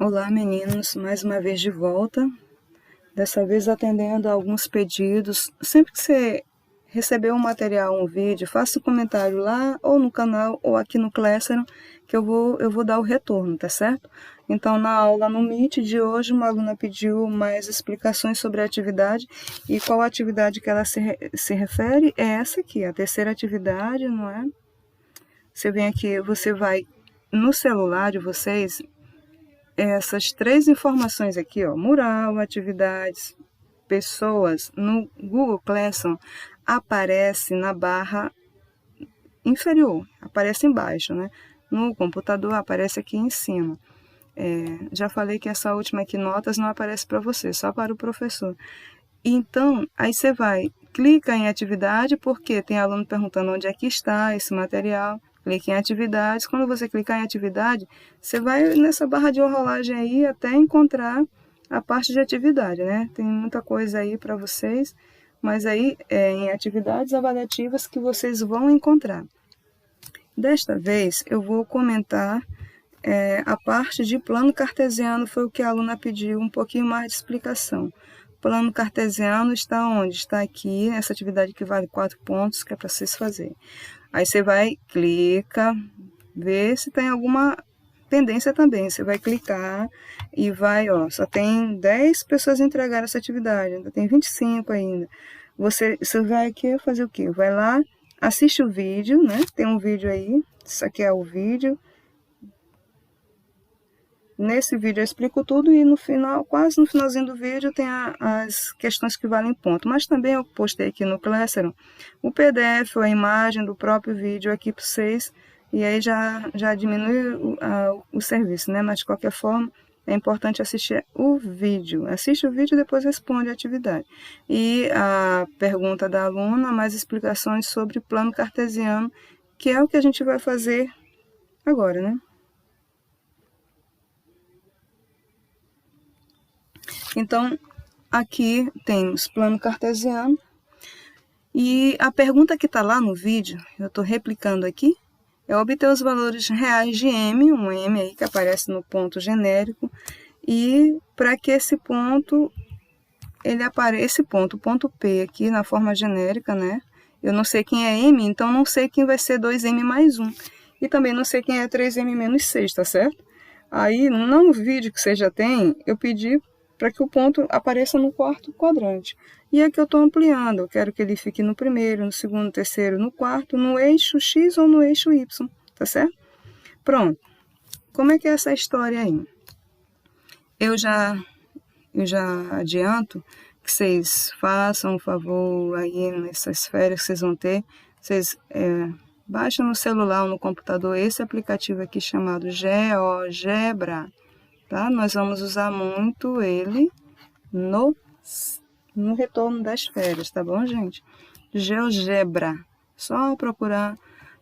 Olá, meninos, mais uma vez de volta. Dessa vez atendendo a alguns pedidos. Sempre que você receber um material, um vídeo, faça um comentário lá, ou no canal, ou aqui no Classroom, que eu vou dar o retorno, tá certo? Então, na aula no Meet de hoje, uma aluna pediu mais explicações sobre a atividade, e qual atividade que ela se refere é essa aqui, a terceira atividade, não é? Você vem aqui, você vai no celular de vocês, essas três informações aqui, ó, mural, atividades, pessoas, no Google Classroom aparece na barra inferior, aparece embaixo, né? No computador aparece aqui em cima. Já falei que essa última aqui, notas, não aparece para você, só para o professor. Então, aí você vai, clica em atividade, porque tem aluno perguntando onde é que está esse material. Clique em atividades. Quando você clicar em atividade, você vai nessa barra de rolagem aí até encontrar a parte de atividade, né? Tem muita coisa aí para vocês, mas aí é em atividades avaliativas que vocês vão encontrar. Desta vez, eu vou comentar a parte de plano cartesiano, foi o que a aluna pediu, um pouquinho mais de explicação. Plano cartesiano está onde? Está aqui, nessa atividade que vale 4 pontos, que é para vocês fazerem. Aí você vai, clica, vê se tem alguma pendência também. Você vai clicar e vai, ó, só tem 10 pessoas entregaram essa atividade, ainda tem 25 ainda. Você vai aqui fazer o quê? Vai lá, assiste o vídeo, né? Tem um vídeo aí, isso aqui é o vídeo. Nesse vídeo eu explico tudo e no final, quase no finalzinho do vídeo, tem as questões que valem ponto. Mas também eu postei aqui no Classroom o PDF ou a imagem do próprio vídeo aqui para vocês, e aí já diminui o serviço, né? Mas de qualquer forma, é importante assistir o vídeo. Assiste o vídeo e depois responde a atividade. E a pergunta da aluna, mais explicações sobre o plano cartesiano, que é o que a gente vai fazer agora, né? Então, aqui temos plano cartesiano, e a pergunta que está lá no vídeo, eu estou replicando aqui, é obter os valores reais de M, um M aí que aparece no ponto genérico, e para que esse ponto, ele apareça, esse ponto, o ponto P aqui na forma genérica, né? Eu não sei quem é M, então não sei quem vai ser 2M mais 1. E também não sei quem é 3M menos 6, tá certo? Aí, no vídeo que você já tem, eu pedi para que o ponto apareça no quarto quadrante. E aqui eu estou ampliando, eu quero que ele fique no primeiro, no segundo, no terceiro, no quarto, no eixo X ou no eixo Y, tá certo? Pronto. Como é que é essa história aí? Eu já adianto que vocês façam um favor aí nessas férias que vocês vão ter, vocês baixam no celular ou no computador esse aplicativo aqui chamado GeoGebra. Tá? Nós vamos usar muito ele no retorno das férias, tá bom, gente? GeoGebra. Só procurar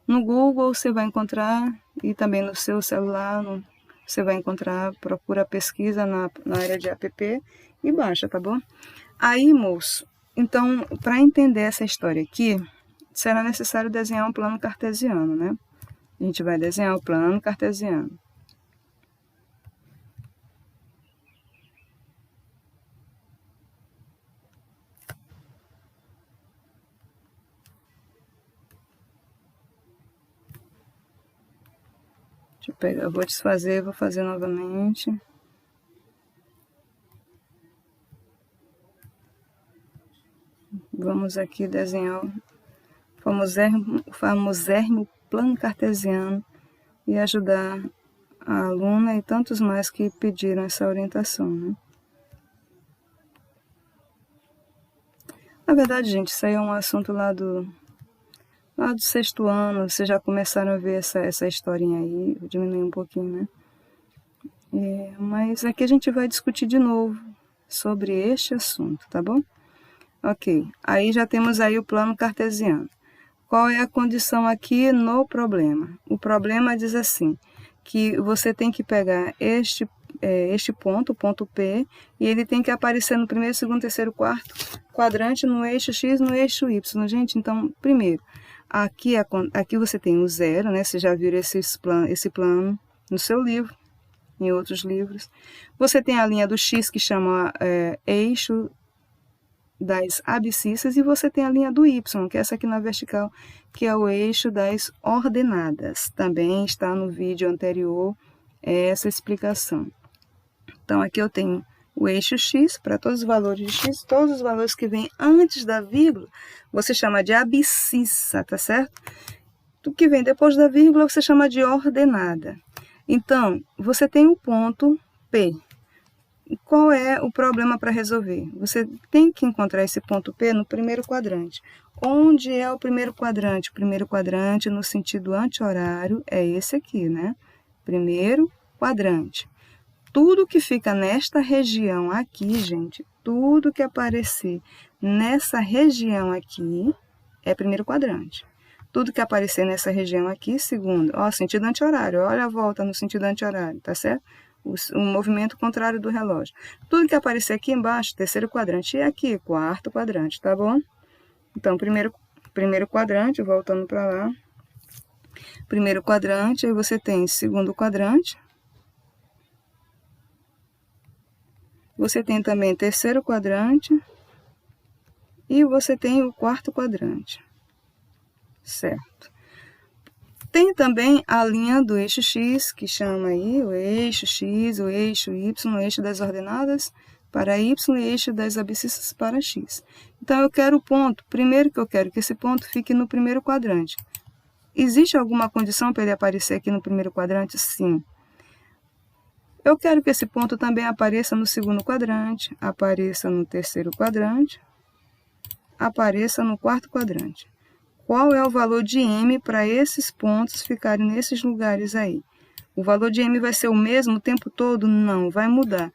no Google, você vai encontrar, e também no seu celular, você vai encontrar, procura pesquisa na área de app e baixa, tá bom? Aí, moço, então, para entender essa história aqui, será necessário desenhar um plano cartesiano, né? A gente vai desenhar o plano cartesiano. Deixa eu pegar, eu vou desfazer, vou fazer novamente. Vamos aqui desenhar o famosérrimo plano cartesiano e ajudar a aluna e tantos mais que pediram essa orientação, né? Na verdade, gente, isso aí é um assunto lá do 6º ano, vocês já começaram a ver essa historinha aí, vou diminuir um pouquinho, né? Mas aqui a gente vai discutir de novo sobre este assunto, tá bom? Ok, aí já temos aí o plano cartesiano. Qual é a condição aqui no problema? O problema diz assim, que você tem que pegar este ponto, o ponto P, e ele tem que aparecer no primeiro, segundo, terceiro, quarto quadrante, no eixo X, no eixo Y. Gente, então, primeiro, aqui você tem o 0, né? Vocês já viram esse plano no seu livro. em outros livros. Você tem a linha do X, que chama eixo das abscissas, e você tem a linha do Y, que é essa aqui na vertical, que é o eixo das ordenadas. Também está no vídeo anterior essa explicação. Então, aqui eu tenho o eixo X, para todos os valores de X, todos os valores que vêm antes da vírgula, você chama de abscissa, tá certo? O que vem depois da vírgula, você chama de ordenada. Então, você tem o ponto P. Qual é o problema para resolver? Você tem que encontrar esse ponto P no primeiro quadrante. Onde é o primeiro quadrante? O primeiro quadrante, no sentido anti-horário, é esse aqui, né? Primeiro quadrante. Tudo que fica nesta região aqui, gente, tudo que aparecer nessa região aqui é primeiro quadrante. Tudo que aparecer nessa região aqui, segundo. Ó, sentido anti-horário, olha a volta no sentido anti-horário, tá certo? O movimento contrário do relógio. Tudo que aparecer aqui embaixo, terceiro quadrante, e aqui, quarto quadrante, tá bom? Então, primeiro quadrante, voltando para lá. Primeiro quadrante, aí você tem segundo quadrante. Você tem também terceiro quadrante. E você tem o quarto quadrante. Certo. Tem também a linha do eixo X, que chama aí o eixo X, o eixo Y, o eixo das ordenadas para Y e eixo das abscissas para X. Então, eu quero o ponto. Primeiro que eu quero que esse ponto fique no primeiro quadrante. Existe alguma condição para ele aparecer aqui no primeiro quadrante? Sim. Eu quero que esse ponto também apareça no segundo quadrante, apareça no terceiro quadrante, apareça no quarto quadrante. Qual é o valor de M para esses pontos ficarem nesses lugares aí? O valor de M vai ser o mesmo o tempo todo? Não, vai mudar.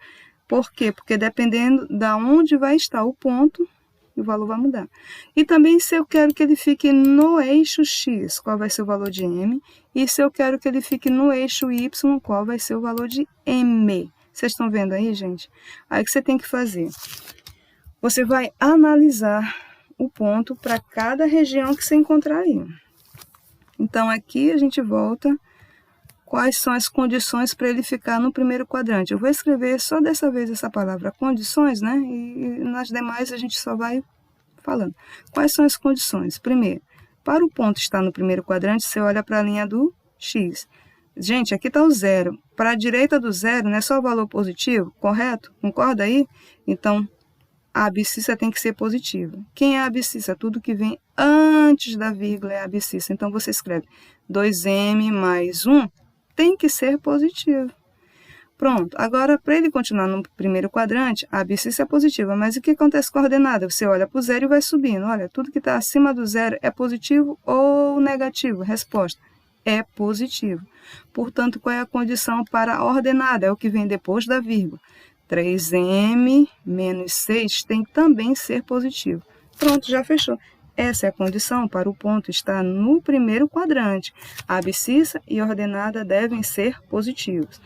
Por quê? Porque dependendo de onde vai estar o ponto, o valor vai mudar. E também se eu quero que ele fique no eixo X, qual vai ser o valor de M? E se eu quero que ele fique no eixo Y, qual vai ser o valor de M? Vocês estão vendo aí, gente? Aí o que você tem que fazer? Você vai analisar o ponto para cada região que você encontrar aí. Então, aqui a gente volta. Quais são as condições para ele ficar no primeiro quadrante? Eu vou escrever só dessa vez essa palavra condições, né? E nas demais a gente só vai falando. Quais são as condições? Primeiro, para o ponto estar no primeiro quadrante, você olha para a linha do X. Gente, aqui está o zero. Para a direita do zero, não é só o valor positivo, correto? Concorda aí? Então, a abscissa tem que ser positiva. Quem é a abscissa? Tudo que vem antes da vírgula é a abscissa. Então, você escreve 2m mais 1 tem que ser positivo. Pronto. Agora, para ele continuar no primeiro quadrante, a abscissa é positiva. Mas o que acontece com a ordenada? Você olha para o zero e vai subindo. Olha, tudo que está acima do zero é positivo ou negativo? Resposta: é positivo. Portanto, qual é a condição para a ordenada? É o que vem depois da vírgula. 3m menos 6 tem que também ser positivo. Pronto, já fechou. Essa é a condição para o ponto estar no primeiro quadrante. A abscissa e a ordenada devem ser positivos.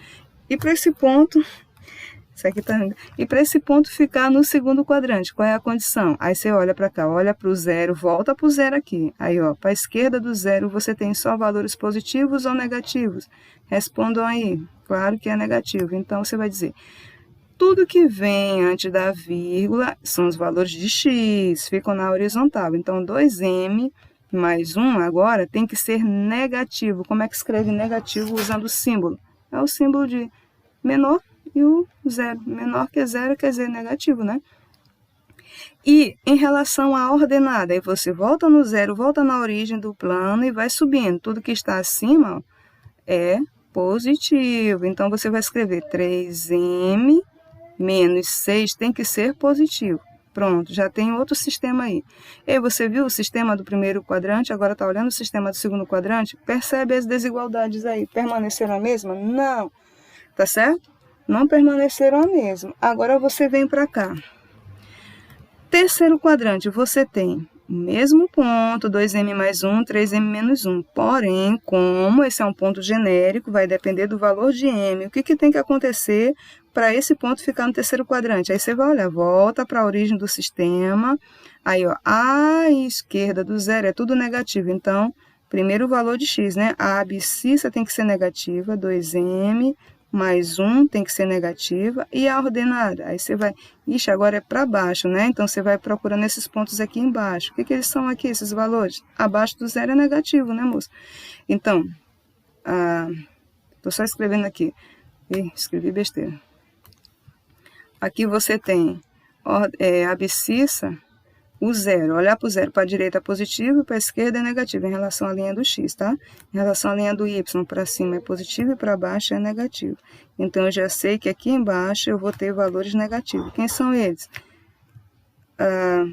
E para esse ponto, esse ponto ficar no segundo quadrante, qual é a condição? Aí você olha para cá, olha para o zero, volta para o zero aqui. Aí, ó, para a esquerda do zero, você tem só valores positivos ou negativos? Respondam aí. Claro que é negativo. Então, você vai dizer: tudo que vem antes da vírgula são os valores de x, ficam na horizontal. Então, 2m mais 1 agora tem que ser negativo. Como é que escreve negativo usando o símbolo? É o símbolo de menor e o zero. Menor que zero quer dizer negativo, né? E em relação à ordenada, aí você volta no zero, volta na origem do plano e vai subindo. Tudo que está acima, ó, é positivo. Então, você vai escrever 3m menos 6 tem que ser positivo. Pronto, já tem outro sistema aí. E aí, você viu o sistema do primeiro quadrante, agora está olhando o sistema do segundo quadrante? Percebe as desigualdades aí? Permaneceram a mesma? Não. Tá certo? Não permaneceram a mesma. Agora você vem para cá. Terceiro quadrante, você tem o mesmo ponto, 2m mais 1, 3m menos 1. Porém, como esse é um ponto genérico, vai depender do valor de m. O que tem que acontecer para esse ponto ficar no terceiro quadrante? Aí você vai olhar, volta para a origem do sistema. Aí, ó, à esquerda do zero é tudo negativo. Então, primeiro o valor de x, né? A abscissa tem que ser negativa, 2m mais 1 tem que ser negativa, e a ordenada? Aí você vai, ixi, agora é para baixo, né? Então você vai procurando esses pontos aqui embaixo. O que eles são aqui, esses valores? Abaixo do zero é negativo, né, moça? Então, tô só escrevendo aqui. Ih, escrevi besteira. Aqui você tem a abscissa, o zero. Olhar para o zero, para a direita é positivo, para a esquerda é negativo, em relação à linha do x, tá? Em relação à linha do y, para cima é positivo e para baixo é negativo. Então, eu já sei que aqui embaixo eu vou ter valores negativos. Quem são eles?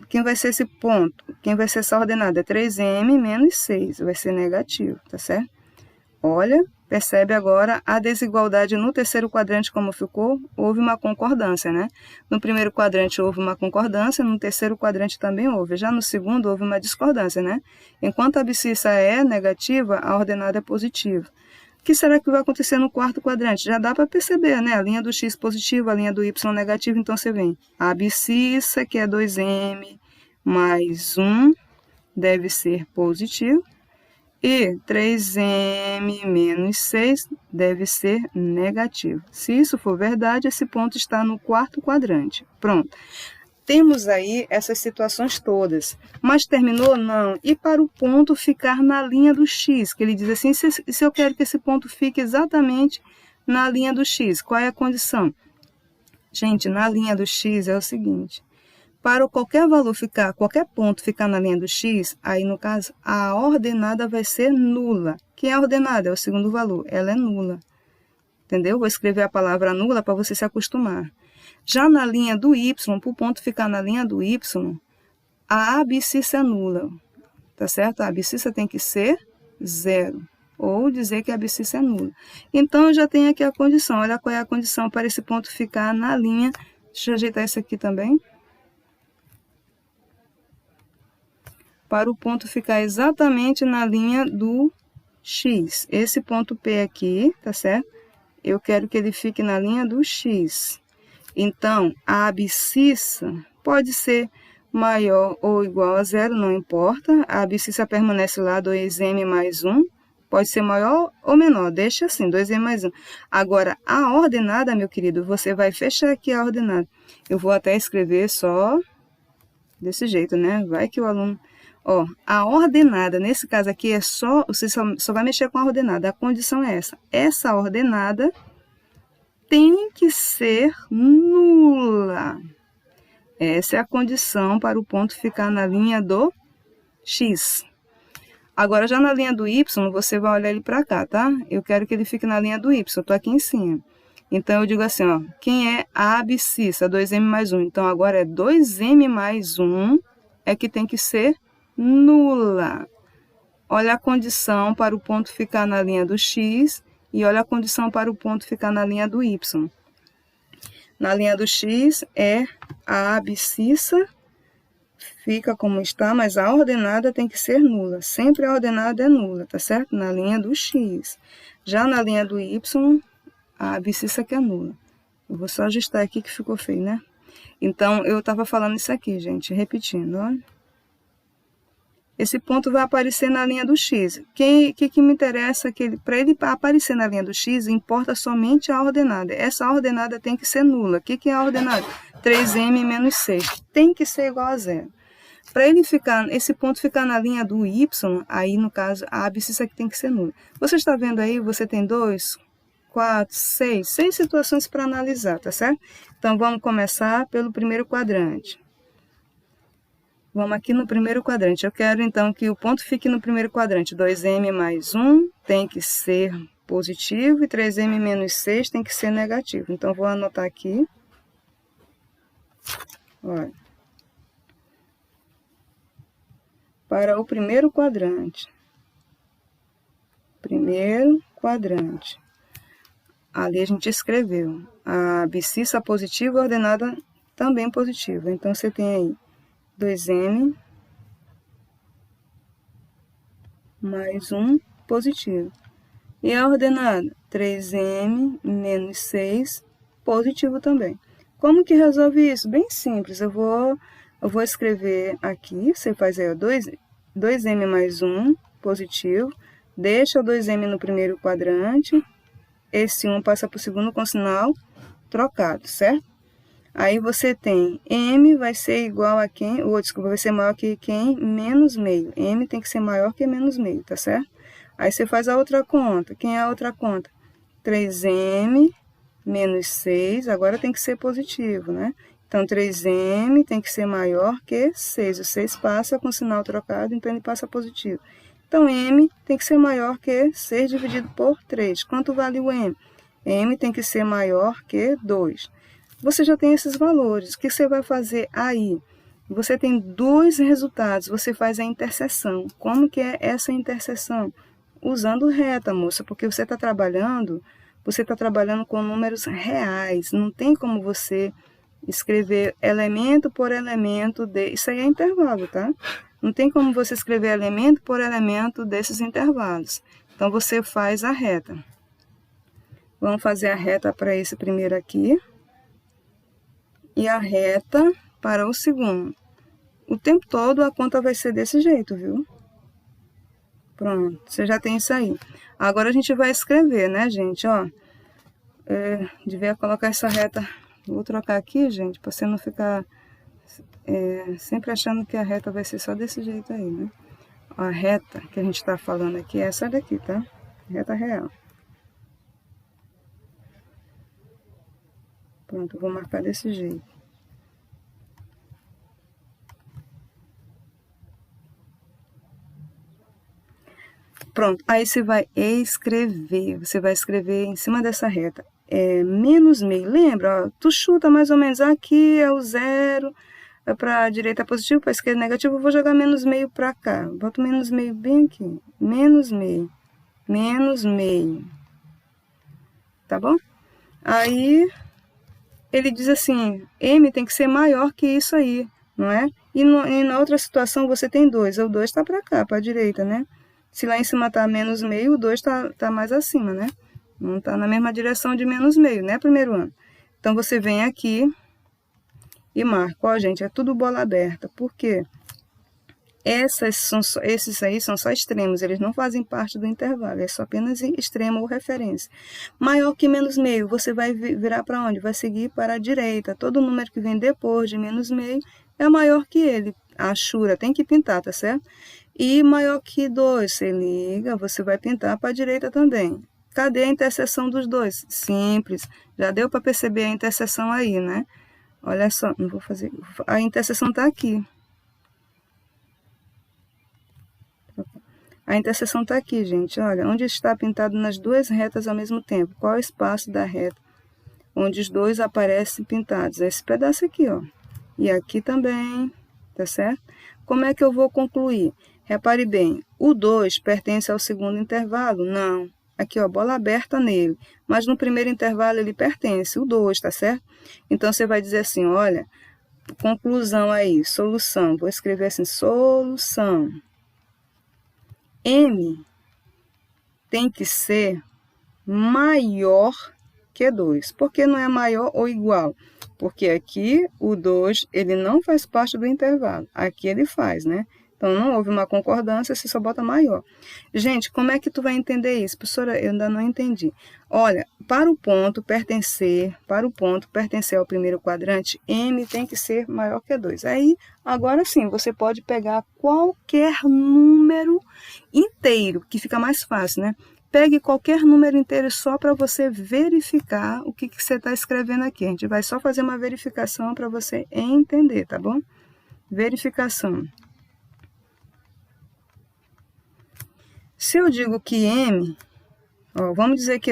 Quem vai ser esse ponto? Quem vai ser essa ordenada? É 3m menos 6, vai ser negativo, tá certo? Olha, percebe agora a desigualdade no terceiro quadrante como ficou? Houve uma concordância, né? No primeiro quadrante houve uma concordância, no terceiro quadrante também houve. Já no segundo houve uma discordância, né? Enquanto a abscissa é negativa, a ordenada é positiva. O que será que vai acontecer no quarto quadrante? Já dá para perceber, né? A linha do x positiva, a linha do y negativa, então você vem. A abscissa, que é 2m mais 1, deve ser positivo. E 3m menos 6 deve ser negativo. Se isso for verdade, esse ponto está no quarto quadrante. Pronto. Temos aí essas situações todas. Mas terminou? Não. E para o ponto ficar na linha do x, que ele diz assim, se eu quero que esse ponto fique exatamente na linha do x, qual é a condição? Gente, na linha do x é o seguinte. Para qualquer valor ficar, qualquer ponto ficar na linha do x, aí no caso, a ordenada vai ser nula. Quem é a ordenada? É o segundo valor, ela é nula. Entendeu? Vou escrever a palavra nula para você se acostumar. Já na linha do y, para o ponto ficar na linha do y, a abscissa é nula. Tá certo? A abscissa tem que ser 0. Ou dizer que a abscissa é nula. Então, eu já tenho aqui a condição. Olha qual é a condição para esse ponto ficar na linha. Deixa eu ajeitar isso aqui também. Para o ponto ficar exatamente na linha do x. Esse ponto P aqui, tá certo? Eu quero que ele fique na linha do x. Então, a abscissa pode ser maior ou igual a 0, não importa. A abscissa permanece lá, 2m mais 1. Pode ser maior ou menor, deixa assim, 2m mais 1. Agora, a ordenada, meu querido, você vai fechar aqui a ordenada. Eu vou até escrever só desse jeito, né? Vai que o aluno... Ó, a ordenada, nesse caso aqui, é você só vai mexer com a ordenada. A condição é essa. Essa ordenada tem que ser nula. Essa é a condição para o ponto ficar na linha do x. Agora, já na linha do y, você vai olhar ele para cá, tá? Eu quero que ele fique na linha do y, eu tô aqui em cima. Então, eu digo assim, ó, quem é a abscissa? 2m mais 1. Então, agora é 2m mais 1 é que tem que ser nula. Olha a condição para o ponto ficar na linha do x e olha a condição para o ponto ficar na linha do y. Na linha do x é a abscissa, fica como está, mas a ordenada tem que ser nula. Sempre a ordenada é nula, tá certo? Na linha do x. Já na linha do y, a abscissa que é nula. Eu vou só ajustar aqui que ficou feio, né? Então, eu estava falando isso aqui, gente, repetindo, olha. Esse ponto vai aparecer na linha do x. O que me interessa? Para ele aparecer na linha do x, importa somente a ordenada. Essa ordenada tem que ser nula. O que é a ordenada? 3m menos 6. Tem que ser igual a 0. Para esse ponto ficar na linha do y, aí no caso, a abscissa aqui tem que ser nula. Você está vendo aí, você tem 2, 4, 6 situações para analisar, tá certo? Então, vamos começar pelo primeiro quadrante. Vamos aqui no primeiro quadrante. Eu quero, então, que o ponto fique no primeiro quadrante. 2m mais 1 tem que ser positivo e 3m menos 6 tem que ser negativo. Então, vou anotar aqui. Olha. Para o primeiro quadrante. Primeiro quadrante. Ali a gente escreveu. A abscissa positiva ordenada também positiva. Então, você tem aí 2m mais 1 positivo. E a ordenada? 3m menos 6 positivo também. Como que resolve isso? Bem simples. Eu vou escrever aqui. Você faz aí 2m mais 1 positivo. Deixa o 2m no primeiro quadrante. esse 1 passa para o segundo com sinal trocado, certo? Aí você tem m vai ser igual a quem? Ou, desculpa, vai ser maior que quem? Menos meio. M tem que ser maior que menos meio, tá certo? Aí você faz a outra conta. Quem é a outra conta? 3m menos 6, agora tem que ser positivo, né? Então, 3m tem que ser maior que 6. O 6 passa com sinal trocado, então ele passa positivo. Então, m tem que ser maior que 6 dividido por 3. Quanto vale o m? M tem que ser maior que 2. Você já tem esses valores. O que você vai fazer aí? Você tem dois resultados. Você faz a interseção. Como que é essa interseção? Usando reta, moça, porque você está trabalhando com números reais. Não tem como você escrever elemento por elemento. Isso aí é intervalo, tá? Não tem como você escrever elemento por elemento desses intervalos. Então, você faz a reta. Vamos fazer a reta para esse primeiro aqui. E a reta para o segundo. O tempo todo a conta vai ser desse jeito, viu? Pronto, você já tem isso aí. Agora a gente vai escrever, né, gente? Ó, devia colocar essa reta. Vou trocar aqui, gente, para você não ficar sempre achando que a reta vai ser só desse jeito aí, né? A reta que a gente está falando aqui é essa daqui, tá? Reta real. Pronto, eu vou marcar desse jeito. Pronto, aí você vai escrever. Você vai escrever em cima dessa reta. Menos meio. Lembra? Ó, tu chuta mais ou menos aqui, é o 0. Para a direita é positivo, para a esquerda é negativo. Eu vou jogar menos meio para cá. Boto menos meio bem aqui. Menos meio. Menos meio. Tá bom? Aí, ele diz assim, m tem que ser maior que isso aí, não é? E na outra situação você tem 2. O 2 está para cá, para a direita, né? Se lá em cima está menos meio, o 2 tá mais acima, né? Não está na mesma direção de menos meio, né? Primeiro ano. Então, você vem aqui e marca. Ó, gente, é tudo bola aberta. Por quê? Esses aí são só extremos, eles não fazem parte do intervalo, é só apenas extremo ou referência. Maior que menos meio, você vai virar para onde? Vai seguir para a direita. Todo número que vem depois de menos meio é maior que ele. A achura tem que pintar, tá certo? E maior que 2, você liga, você vai pintar para a direita também. Cadê a interseção dos dois? Simples, já deu para perceber a interseção aí, né? Olha só, não vou fazer... A interseção está aqui. A interseção está aqui, gente. Olha, onde está pintado nas duas retas ao mesmo tempo. Qual é o espaço da reta? Onde os dois aparecem pintados. É esse pedaço aqui, ó. E aqui também, tá certo? Como é que eu vou concluir? Repare bem, o 2 pertence ao segundo intervalo? Não. Aqui, ó, bola aberta nele. Mas no primeiro intervalo ele pertence, o 2, tá certo? Então, você vai dizer assim, olha, conclusão aí, solução. Vou escrever assim, solução. M tem que ser maior que 2. Por que não é maior ou igual? Porque aqui o 2, ele não faz parte do intervalo. Aqui ele faz, né? Então, não houve uma concordância, você só bota maior. Gente, como é que tu vai entender isso? Professora, eu ainda não entendi. Olha, para o ponto pertencer ao primeiro quadrante, M tem que ser maior que 2. Aí, agora sim, você pode pegar qualquer número inteiro, que fica mais fácil, né? Pegue qualquer número inteiro só para você verificar o que você está escrevendo aqui. A gente vai só fazer uma verificação para você entender, tá bom? Verificação. Se eu digo que M, ó, vamos dizer que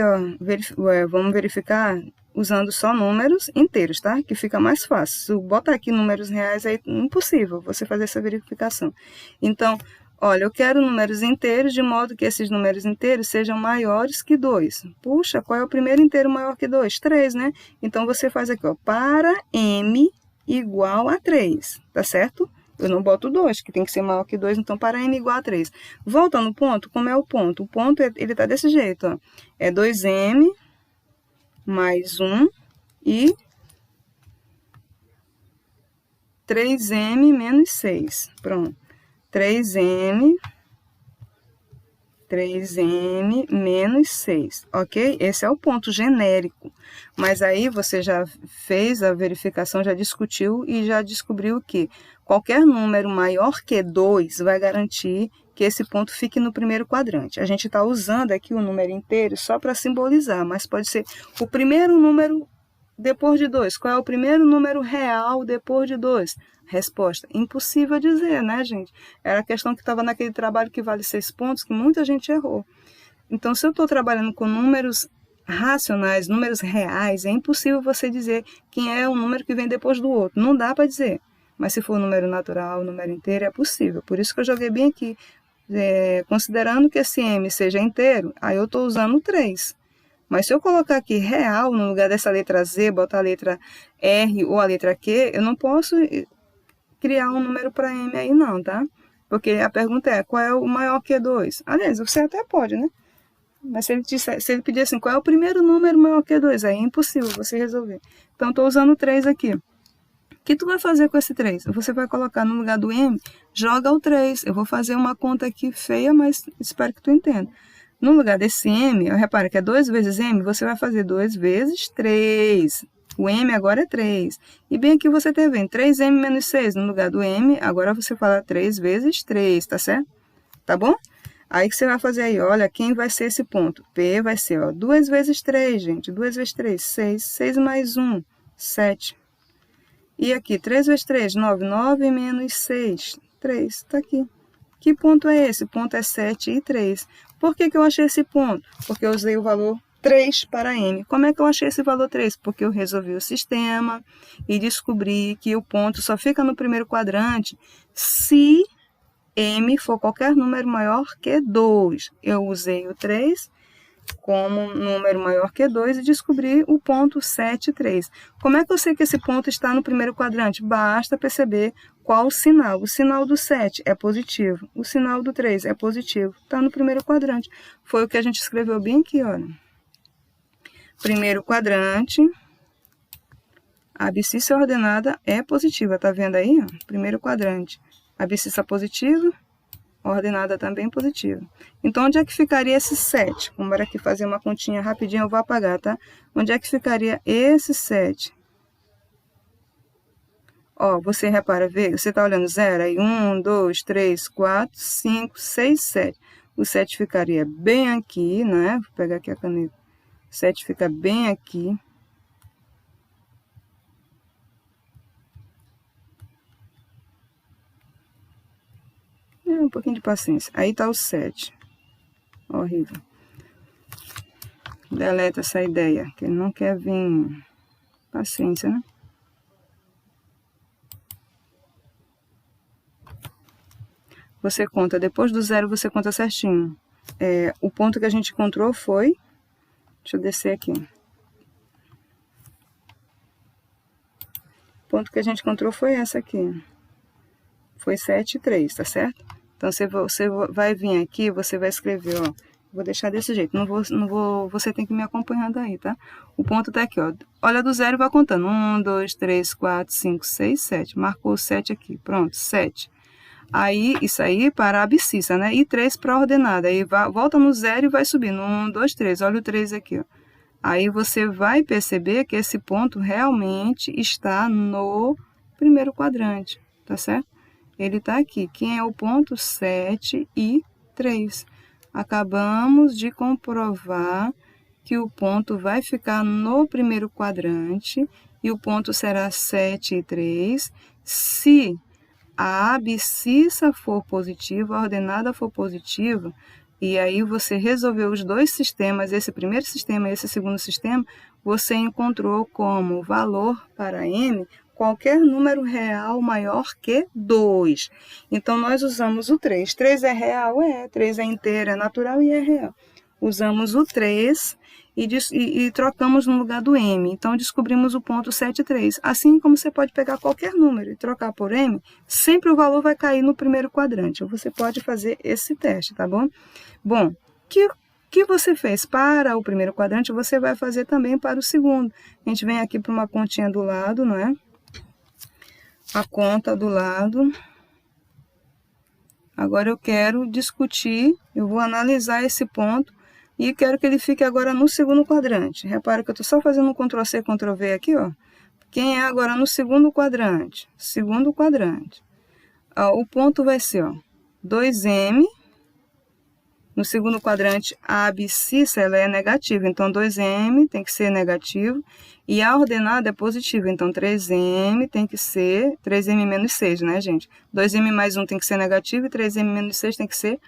vamos verificar usando só números inteiros, tá? Que fica mais fácil. Se eu botar aqui números reais, é impossível você fazer essa verificação. Então, olha, eu quero números inteiros de modo que esses números inteiros sejam maiores que 2. Puxa, qual é o primeiro inteiro maior que 2? 3, né? Então, você faz aqui, ó, para M igual a 3, tá certo? Eu não boto 2, que tem que ser maior que 2, então para M igual a 3. Volta no ponto, como é o ponto? O ponto, ele tá desse jeito, ó. É 2M mais 1 e 3M menos 6. Pronto. 3M 3m menos 6, ok? Esse é o ponto genérico. Mas aí você já fez a verificação, já discutiu e já descobriu que qualquer número maior que 2 vai garantir que esse ponto fique no primeiro quadrante. A gente está usando aqui o número inteiro só para simbolizar, mas pode ser o primeiro número depois de 2. Qual é o primeiro número real depois de 2? Resposta: impossível dizer, né, gente? Era a questão que estava naquele trabalho que vale 6 pontos, que muita gente errou. Então, se eu estou trabalhando com números racionais, números reais, é impossível você dizer quem é o número que vem depois do outro. Não dá para dizer. Mas se for número natural, número inteiro, é possível. Por isso que eu joguei bem aqui. Considerando que esse m seja inteiro, aí eu estou usando 3. Mas se eu colocar aqui real no lugar dessa letra Z, botar a letra R ou a letra Q, eu não posso criar um número para M aí não, tá? Porque a pergunta é, qual é o maior que 2? Aliás, você até pode, né? Mas se ele pedir assim, qual é o primeiro número maior que 2? Aí é impossível você resolver. Então, estou usando 3 aqui. O que tu vai fazer com esse 3? Você vai colocar no lugar do M, joga o 3. Eu vou fazer uma conta aqui feia, mas espero que tu entenda. No lugar desse M, repara que é 2 vezes M, você vai fazer 2 vezes 3. O M agora é 3. E bem aqui você está vendo, 3M menos 6. No lugar do M, agora você fala 3 vezes 3, tá certo? Tá bom? Aí que você vai fazer aí, olha, quem vai ser esse ponto? P vai ser, ó, 2 vezes 3, gente. 2 vezes 3, 6. 6 mais 1, 7. E aqui, 3 vezes 3, 9. 9 menos 6, 3. Tá aqui. Que ponto é esse? O ponto é 7 e 3. Por que eu achei esse ponto? Porque eu usei o valor 3 para M. Como é que eu achei esse valor 3? Porque eu resolvi o sistema e descobri que o ponto só fica no primeiro quadrante se M for qualquer número maior que 2. Eu usei o 3 como número maior que 2 e descobri o ponto 7 e 3. Como é que eu sei que esse ponto está no primeiro quadrante? Basta perceber qual o sinal. O sinal do 7 é positivo, o sinal do 3 é positivo. Está no primeiro quadrante. Foi o que a gente escreveu bem aqui, olha. Primeiro quadrante, a abscissa ordenada é positiva. Tá vendo aí? Ó? Primeiro quadrante, abscissa positiva, ordenada também positiva. Então, onde é que ficaria esse 7? Como era aqui fazer uma continha rapidinho, eu vou apagar, tá? Onde é que ficaria esse 7? Ó, você repara, vê, você tá olhando 0, aí 1, 2, 3, 4, 5, 6, 7. O 7 ficaria bem aqui, né? Vou pegar aqui a caneta. O 7 fica bem aqui. Um pouquinho de paciência. Aí tá o 7. Horrível. Deleta essa ideia, que ele não quer vir. Paciência, né? Você conta, depois do 0 você conta certinho. O ponto que a gente encontrou foi... Deixa eu descer aqui. O ponto que a gente encontrou foi essa aqui. Foi 7 e 3, tá certo? Então, você vai vir aqui, você vai escrever, ó. Vou deixar desse jeito, você tem que ir me acompanhando aí, tá? O ponto tá aqui, ó. Olha do 0 e vai contando. 1, 2, 3, 4, 5, 6, 7. Marcou o 7 aqui, pronto, 7. Aí, isso aí para a abscissa, né? E 3 para a ordenada. Aí volta no 0 e vai subindo. 1, 2, 3. Olha o 3 aqui, ó. Aí você vai perceber que esse ponto realmente está no primeiro quadrante, tá certo? Ele está aqui. Quem é o ponto? 7 e 3. Acabamos de comprovar que o ponto vai ficar no primeiro quadrante e o ponto será 7 e 3 se a abscissa for positiva, a ordenada for positiva, e aí você resolveu os dois sistemas, esse primeiro sistema e esse segundo sistema, você encontrou como valor para M qualquer número real maior que 2. Então, nós usamos o 3. 3 é real? 3 é inteiro, é natural e é real. Usamos o 3 e trocamos no lugar do M. Então, descobrimos o ponto 7 e 3. Assim como você pode pegar qualquer número e trocar por M, sempre o valor vai cair no primeiro quadrante. Você pode fazer esse teste, tá bom? Bom, que você fez para o primeiro quadrante, você vai fazer também para o segundo. A gente vem aqui para uma continha do lado, não é? A conta do lado. Agora eu quero discutir, eu vou analisar esse ponto e quero que ele fique agora no segundo quadrante. Repara que eu estou só fazendo um Ctrl+C, Ctrl+V aqui, ó. Quem é agora no segundo quadrante? Segundo quadrante. O ponto vai ser, ó, 2M. No segundo quadrante, a abscissa ela é negativa, então 2M tem que ser negativo. E a ordenada é positiva, então 3M tem que ser 3M menos 6, né, gente? 2M mais 1 tem que ser negativo e 3M menos 6 tem que ser,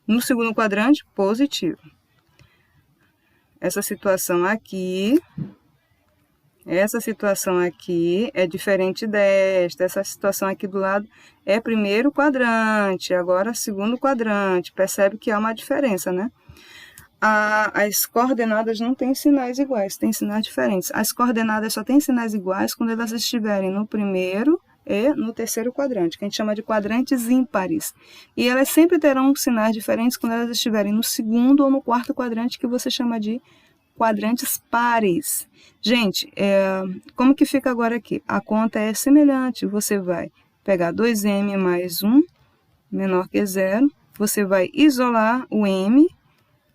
no segundo quadrante, positivo. Essa situação aqui é diferente desta. Essa situação aqui do lado é primeiro quadrante, agora segundo quadrante. Percebe que há uma diferença, né? As coordenadas não têm sinais iguais, têm sinais diferentes. As coordenadas só têm sinais iguais quando elas estiverem no primeiro e no terceiro quadrante, que a gente chama de quadrantes ímpares. E elas sempre terão sinais diferentes quando elas estiverem no segundo ou no quarto quadrante, que você chama de quadrantes pares. Gente, como que fica agora aqui? A conta é semelhante. Você vai pegar 2M mais 1, menor que 0. Você vai isolar o M.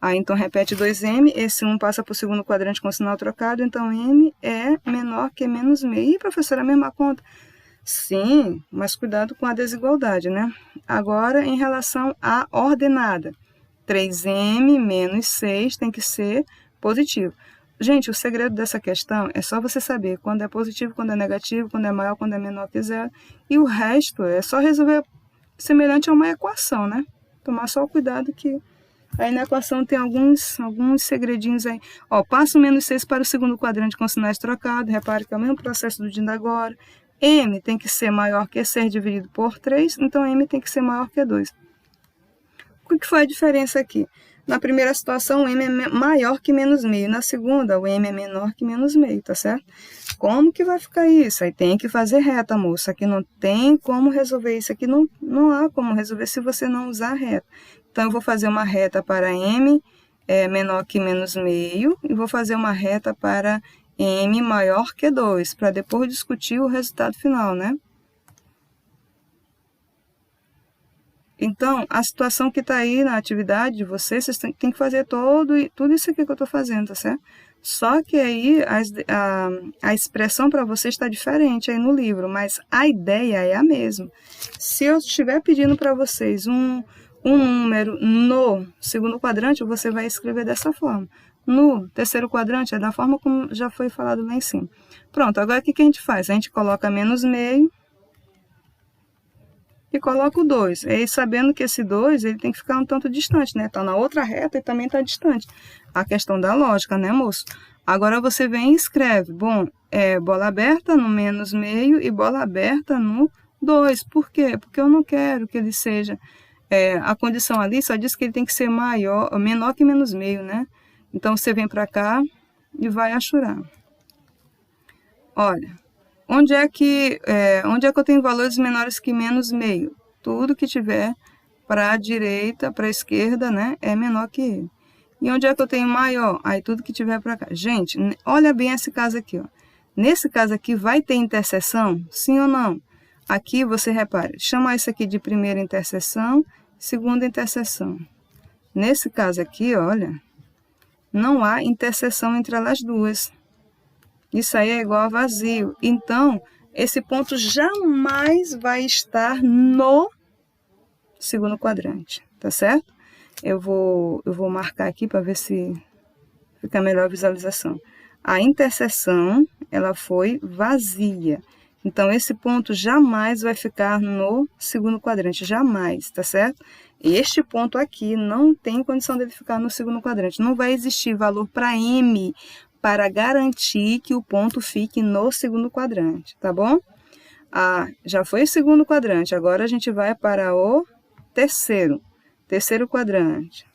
Aí, então, repete 2M. Esse 1 passa para o segundo quadrante com sinal trocado. Então, M é menor que menos meio. Ih, professora, a mesma conta? Sim, mas cuidado com a desigualdade, né? Agora, em relação à ordenada. 3M menos 6 tem que ser positivo. Gente, o segredo dessa questão é só você saber quando é positivo, quando é negativo, quando é maior, quando é menor que 0. E o resto é só resolver semelhante a uma equação, né? Tomar só o cuidado que aí na equação tem alguns segredinhos aí. Ó, passo menos 6 para o segundo quadrante com sinais trocados. Repare que é o mesmo processo do de agora. M tem que ser maior que 6 dividido por 3, então M tem que ser maior que 2. O que foi a diferença aqui? Na primeira situação, o M é maior que menos meio. Na segunda, o M é menor que menos meio, tá certo? Como que vai ficar isso? Aí tem que fazer reta, moça. Aqui não tem como resolver isso. Aqui não há como resolver se você não usar reta. Então, eu vou fazer uma reta para M menor que menos meio e vou fazer uma reta para M maior que 2, para depois discutir o resultado final, né? Então, a situação que está aí na atividade de vocês têm que fazer tudo isso aqui que eu estou fazendo, tá certo? Só que aí a expressão para vocês está diferente aí no livro, mas a ideia é a mesma. Se eu estiver pedindo para vocês um número no segundo quadrante, você vai escrever dessa forma. No terceiro quadrante é da forma como já foi falado lá em cima. Pronto, agora o que a gente faz? A gente coloca menos meio e coloca o 2. E aí, sabendo que esse 2 ele tem que ficar um tanto distante, né? Está na outra reta e também está distante. A questão da lógica, né, moço? Agora você vem e escreve. Bom, bola aberta no menos meio e bola aberta no 2. Por quê? Porque eu não quero que ele seja... a condição ali só diz que ele tem que ser menor que menos meio, né? Então, você vem para cá e vai achurar. Olha... Onde é que eu tenho valores menores que menos meio? Tudo que tiver para a direita, para a esquerda, né, é menor que ele. E onde é que eu tenho maior? Aí tudo que tiver para cá. Gente, olha bem esse caso aqui, ó. Nesse caso aqui, vai ter interseção? Sim ou não? Aqui você repara, chama isso aqui de primeira interseção, segunda interseção. Nesse caso aqui, olha, não há interseção entre elas duas. Isso aí é igual a vazio. Então, esse ponto jamais vai estar no segundo quadrante, tá certo? Eu vou marcar aqui para ver se fica melhor a visualização. A interseção, ela foi vazia. Então, esse ponto jamais vai ficar no segundo quadrante, jamais, tá certo? Este ponto aqui não tem condição dele ficar no segundo quadrante. Não vai existir valor para M, para garantir que o ponto fique no segundo quadrante, tá bom? Já foi o segundo quadrante, agora a gente vai para o terceiro quadrante.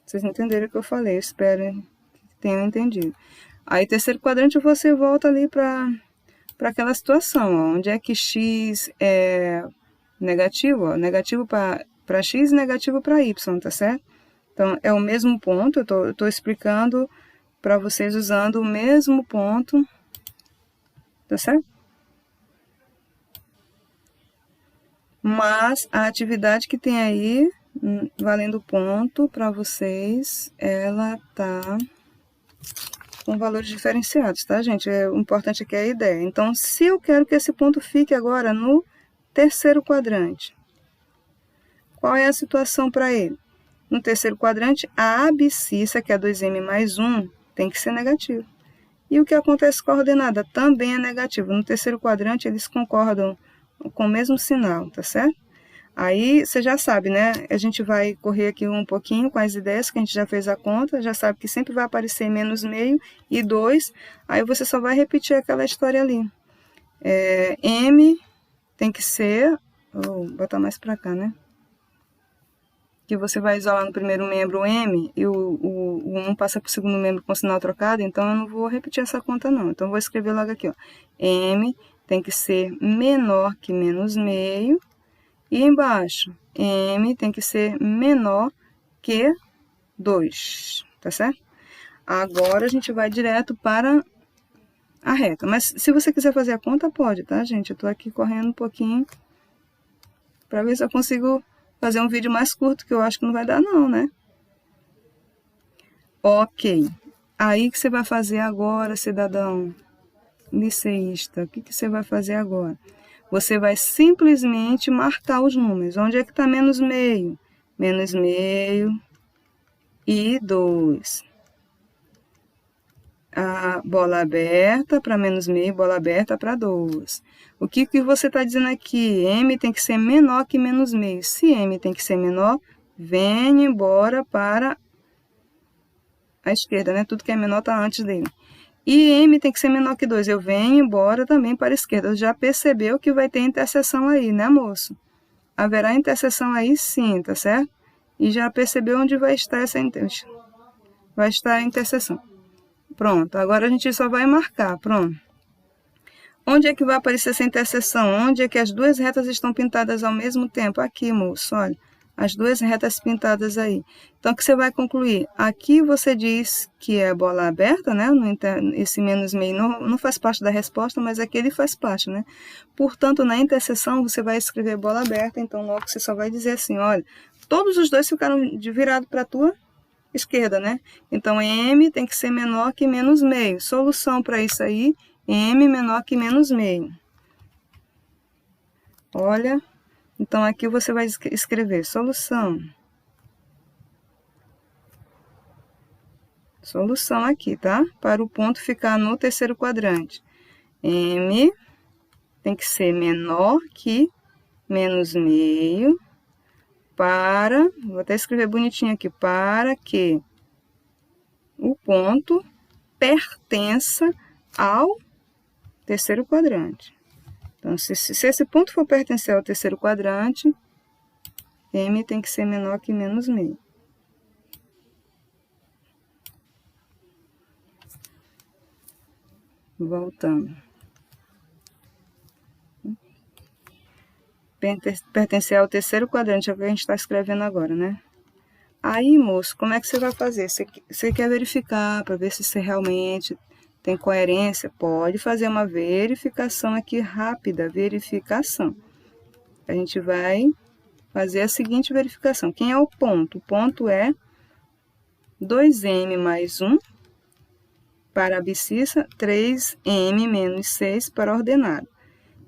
Vocês entenderam o que eu falei, eu espero que tenham entendido. Aí, terceiro quadrante, você volta ali para aquela situação, ó, onde é que x é negativo, ó, negativo para x e negativo para y, tá certo? Então, é o mesmo ponto, eu estou explicando para vocês usando o mesmo ponto, tá certo? Mas a atividade que tem aí, valendo ponto para vocês, ela tá com valores diferenciados, tá, gente? O importante aqui é a ideia. Então, se eu quero que esse ponto fique agora no terceiro quadrante, qual é a situação para ele? No terceiro quadrante, a abscissa, que é 2m mais 1, tem que ser negativo. E o que acontece com a ordenada? Também é negativo. No terceiro quadrante, eles concordam com o mesmo sinal, tá certo? Aí, você já sabe, né? A gente vai correr aqui um pouquinho com as ideias, que a gente já fez a conta, já sabe que sempre vai aparecer menos meio e 2, aí você só vai repetir aquela história ali. M tem que ser, vou botar mais para cá, né? Que você vai isolar no primeiro membro o M e o 1 passa para o segundo membro com sinal trocado, então eu não vou repetir essa conta não. Então, eu vou escrever logo aqui, ó. M tem que ser menor que menos meio. E embaixo, M tem que ser menor que 2, tá certo? Agora, a gente vai direto para a reta. Mas, se você quiser fazer a conta, pode, tá, gente? Eu tô aqui correndo um pouquinho para ver se eu consigo fazer um vídeo mais curto, que eu acho que não vai dar não, né? Ok. Aí, o que você vai fazer agora, cidadão liceísta? O que você vai fazer agora? Você vai simplesmente marcar os números. Onde é que está menos meio? Menos meio e 2. A bola aberta para menos meio, bola aberta para 2. O que você está dizendo aqui? M tem que ser menor que menos meio. Se M tem que ser menor, venha embora para a esquerda, né? Tudo que é menor está antes dele. E M tem que ser menor que 2. Eu venho embora também para a esquerda. Já percebeu que vai ter interseção aí, né, moço? Haverá interseção aí sim, tá certo? E já percebeu onde vai estar essa interseção. Vai estar a interseção. Pronto, agora a gente só vai marcar, pronto. Onde é que vai aparecer essa interseção? Onde é que as duas retas estão pintadas ao mesmo tempo? Aqui, moço, olha. As duas retas pintadas aí. Então, o que você vai concluir? Aqui você diz que é bola aberta, né? Esse menos meio não faz parte da resposta, mas aqui ele faz parte, né? Portanto, na interseção, você vai escrever bola aberta, então logo você só vai dizer assim, olha, todos os dois ficaram virados para a tua esquerda, né? Então, M tem que ser menor que menos meio. Solução para isso aí, M menor que menos meio. Olha... Então, aqui você vai escrever solução. Solução aqui, tá? Para o ponto ficar no terceiro quadrante. M tem que ser menor que menos meio para... Vou até escrever bonitinho aqui. Para que o ponto pertença ao terceiro quadrante. Então, se esse ponto for pertencer ao terceiro quadrante, M tem que ser menor que menos meio. Voltando. Pertencer ao terceiro quadrante, é o que a gente está escrevendo agora, né? Aí, moço, como é que você vai fazer? Você quer verificar para ver se você realmente... tem coerência? Pode fazer uma verificação aqui rápida, verificação. A gente vai fazer a seguinte verificação. Quem é o ponto? O ponto é 2m mais 1 para a abscissa, 3m menos 6 para a ordenada.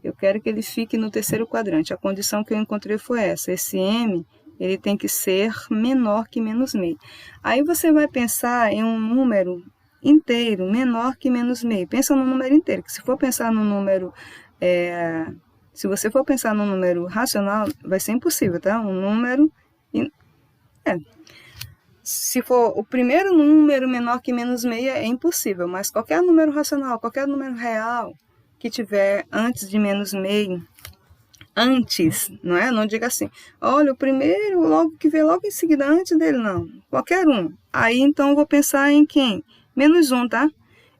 Eu quero que ele fique no terceiro quadrante. A condição que eu encontrei foi essa. Esse m, ele tem que ser menor que menos meio. Aí você vai pensar em um número inteiro, menor que menos meio. Pensa no número inteiro, que se for pensar no número, se você for pensar no número racional, vai ser impossível, tá? Um número, se for o primeiro número menor que menos meio, é impossível, mas qualquer número racional, qualquer número real que tiver antes de menos meio, antes, não é? Não diga assim, olha, o primeiro, logo que vem logo em seguida, antes dele, não. Qualquer um. Aí, então, eu vou pensar em quem? Menos 1, tá?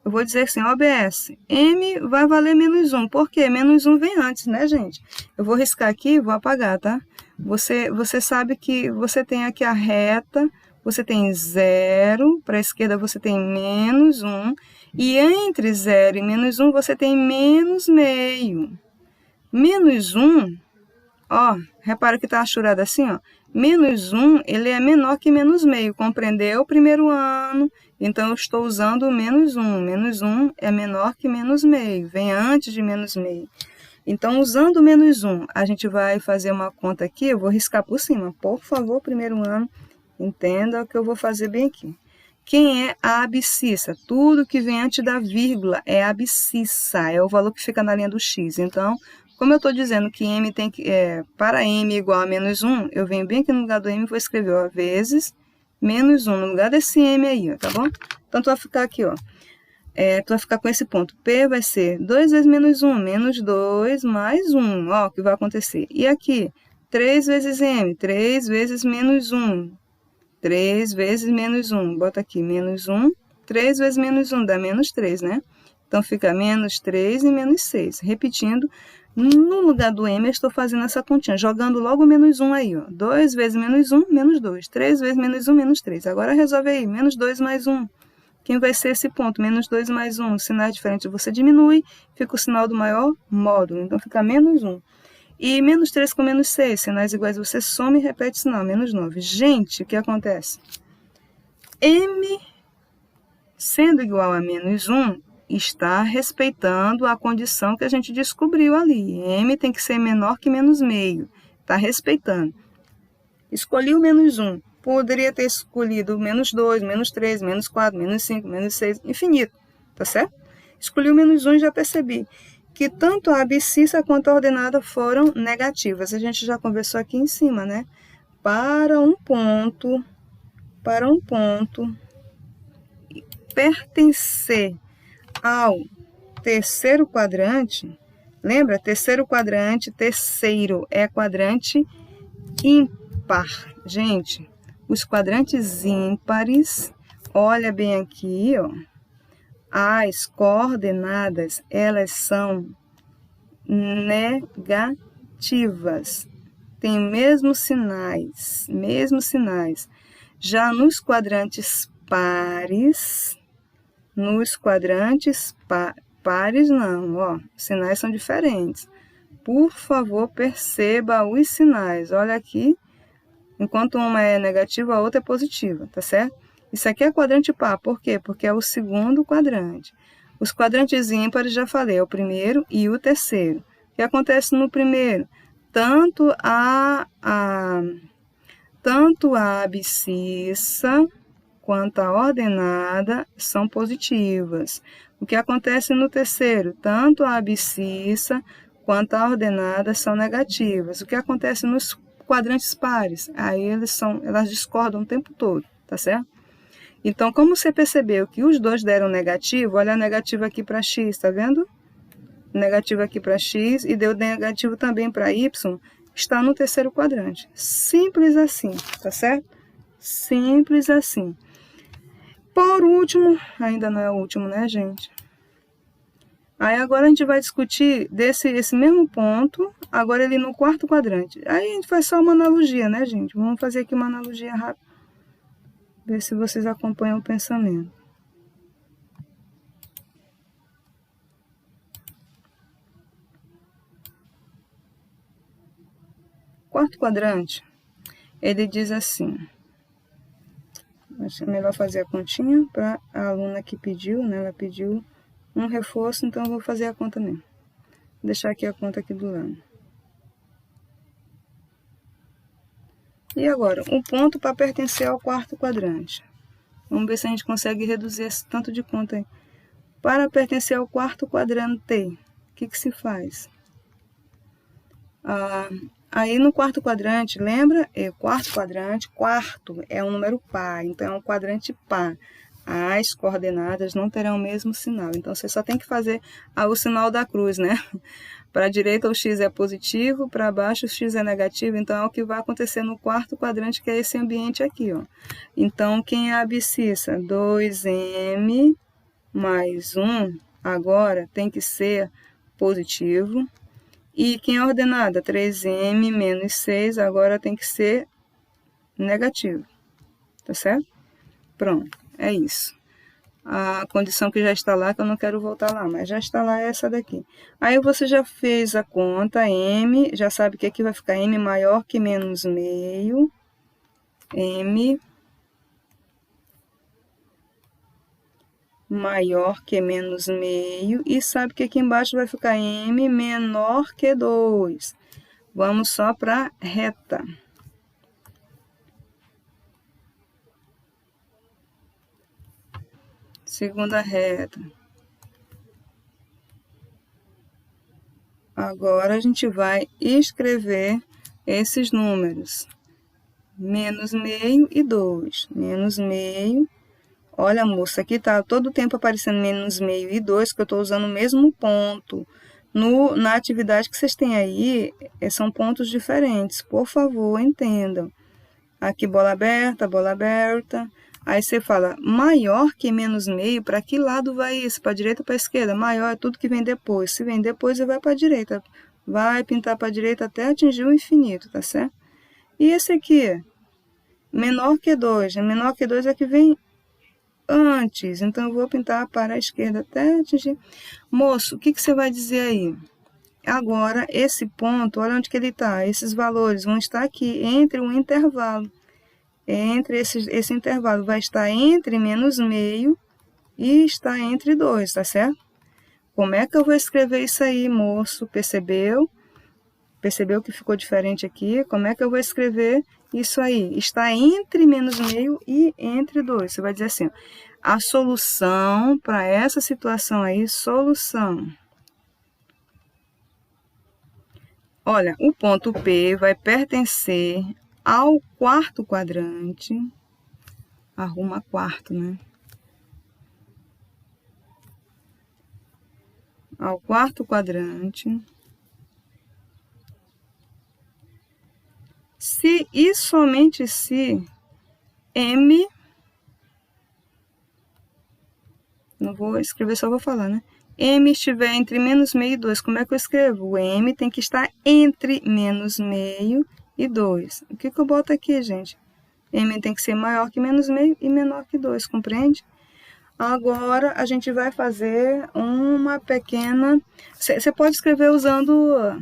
Eu vou dizer assim, OBS, M vai valer menos 1. Por quê? Menos 1 vem antes, né, gente? Eu vou riscar aqui e vou apagar, tá? Você sabe que você tem aqui a reta, você tem 0, para a esquerda você tem menos 1, e entre 0 e menos 1 você tem menos meio. Menos 1 Ó, repara que tá achurado assim, ó. Menos 1, ele é menor que menos meio, compreendeu? Primeiro ano, então eu estou usando o menos 1. Menos 1 é menor que menos meio, vem antes de menos meio. Então, usando o menos 1, a gente vai fazer uma conta aqui, eu vou riscar por cima. Por favor, primeiro ano, entenda o que eu vou fazer bem aqui. Quem é a abscissa? Tudo que vem antes da vírgula é abscissa, é o valor que fica na linha do x. Então, como eu estou dizendo que m tem que, para m igual a menos 1, eu venho bem aqui no lugar do m e vou escrever, ó, vezes menos 1, no lugar desse m aí, ó, tá bom? Então, tu vai ficar aqui, ó. Tu vai ficar com esse ponto. P vai ser 2 vezes menos 1, menos 2 mais 1, ó, o que vai acontecer. E aqui, 3 vezes m, 3 vezes menos 1, 3 vezes menos 1, bota aqui, menos 1, 3 vezes menos 1 dá menos 3, né? Então, fica menos 3 e menos 6. Repetindo, no lugar do m, eu estou fazendo essa continha, jogando logo o menos 1 aí, ó. 2 vezes menos 1, menos 2. 3 vezes menos 1, menos 3. Agora, resolve aí, menos 2 mais 1. Quem vai ser esse ponto? Menos 2 mais 1. Sinais diferentes você diminui, fica o sinal do maior módulo. Então, fica menos 1. E menos 3 com menos 6, sinais iguais você soma e repete o sinal, menos 9. Gente, o que acontece? M, sendo igual a menos 1, está respeitando a condição que a gente descobriu ali. M tem que ser menor que menos meio. Está respeitando. Escolhi o menos 1. Poderia ter escolhido menos 2, menos 3, menos 4, menos 5, menos 6, infinito. Tá certo? Escolhi o menos 1 e já percebi que tanto a abscissa quanto a ordenada foram negativas. A gente já conversou aqui em cima, né? Para um ponto pertencer ao terceiro quadrante, lembra? Terceiro quadrante, terceiro é quadrante ímpar. Gente, os quadrantes ímpares, olha bem aqui, ó. As coordenadas, elas são negativas. Tem mesmos sinais. Já nos quadrantes pares, pares não, ó, sinais são diferentes. Por favor, perceba os sinais. Olha aqui, enquanto uma é negativa, a outra é positiva, tá certo? Isso aqui é quadrante par, por quê? Porque é o segundo quadrante. Os quadrantes ímpares, já falei, é o primeiro e o terceiro. O que acontece no primeiro? Tanto a abscissa quanto a ordenada são positivas. O que acontece no terceiro? Tanto a abscissa quanto a ordenada são negativas. O que acontece nos quadrantes pares? Aí elas discordam o tempo todo, tá certo? Então, como você percebeu que os dois deram negativo, olha a negativa aqui para x, tá vendo? Negativo aqui para x e deu negativo também para y, está no terceiro quadrante. Simples assim, tá certo? Simples assim. Por último, ainda não é o último, né, gente? Aí agora a gente vai discutir esse mesmo ponto, agora ele no quarto quadrante. Aí a gente faz só uma analogia, né, gente? Vamos fazer aqui uma analogia rápida. Ver se vocês acompanham o pensamento. Quarto quadrante, ele diz assim. Acho melhor fazer a continha para a aluna que pediu, né? Ela pediu um reforço, então eu vou fazer a conta mesmo. Vou deixar aqui a conta aqui do lado. E agora, um ponto para pertencer ao quarto quadrante. Vamos ver se a gente consegue reduzir esse tanto de conta aí. Para pertencer ao quarto quadrante, o que se faz? Aí no quarto quadrante, lembra? Quarto é um número par, então é um quadrante par. As coordenadas não terão o mesmo sinal. Então, você só tem que fazer o sinal da cruz, né? Para a direita o x é positivo, para baixo o x é negativo. Então, é o que vai acontecer no quarto quadrante, que é esse ambiente aqui, ó. Então, quem é a abscissa? 2m mais 1, agora tem que ser positivo. E quem é a ordenada? 3m menos 6, agora tem que ser negativo. Tá certo? Pronto, é isso. a condição que já está lá, que eu não quero voltar lá, mas já está lá essa daqui. Aí você já fez a conta, M, já sabe que aqui vai ficar M maior que menos meio, M maior que menos meio, e sabe que aqui embaixo vai ficar M menor que 2. Vamos só para reta. Segunda reta. Agora a gente vai escrever esses números. Menos meio e 2. Menos meio. Olha, moça, aqui tá todo o tempo aparecendo menos meio e 2, que eu estou usando o mesmo ponto. Na atividade que vocês têm aí, são pontos diferentes. Por favor, entendam. Aqui bola aberta, bola aberta. Aí você fala, maior que menos meio, para que lado vai isso? Para a direita ou para a esquerda? Maior é tudo que vem depois. Se vem depois, ele vai para a direita. Vai pintar para a direita até atingir o infinito, tá certo? E esse aqui, menor que 2. Menor que 2 é que vem antes. Então, eu vou pintar para a esquerda até atingir. Moço, o que você vai dizer aí? Agora, esse ponto, olha onde que ele está. Esses valores vão estar aqui, entre um intervalo. Entre esse intervalo vai estar entre menos meio e está entre 2, tá certo? Como é que eu vou escrever isso aí, moço? Percebeu? Percebeu que ficou diferente aqui? Como é que eu vou escrever isso aí? Está entre menos meio e entre 2. Você vai dizer assim, a solução para essa situação aí, solução. Olha, o ponto P vai pertencer ao quarto quadrante. Arruma quarto, né? Ao quarto quadrante. Se e somente se M, não vou escrever, só vou falar, né? M estiver entre menos meio e 2, como é que eu escrevo? O M tem que estar entre menos meio e 2. O que eu boto aqui, gente? M tem que ser maior que menos meio e menor que 2, compreende? Agora, a gente vai fazer uma pequena... Você pode escrever usando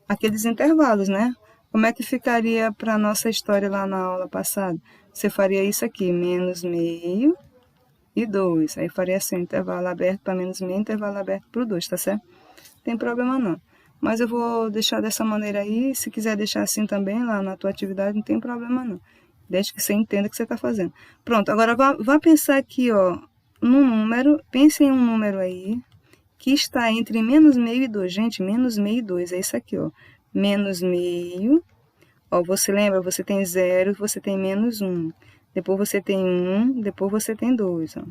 aqueles intervalos, né? Como é que ficaria para a nossa história lá na aula passada? Você faria isso aqui, menos meio e 2. Aí faria assim, intervalo aberto para menos meio, intervalo aberto para o 2, tá certo? Não tem problema não. Mas eu vou deixar dessa maneira aí, se quiser deixar assim também lá na tua atividade, não tem problema não. Desde que você entenda o que você está fazendo. Pronto, agora vá pensar aqui, ó, num número, pense em um número aí, que está entre menos meio e 2. Gente, menos meio e 2, é isso aqui, ó. Menos meio, ó, você lembra, você tem 0, você tem menos 1. Depois você tem 1, depois você tem 2, ó.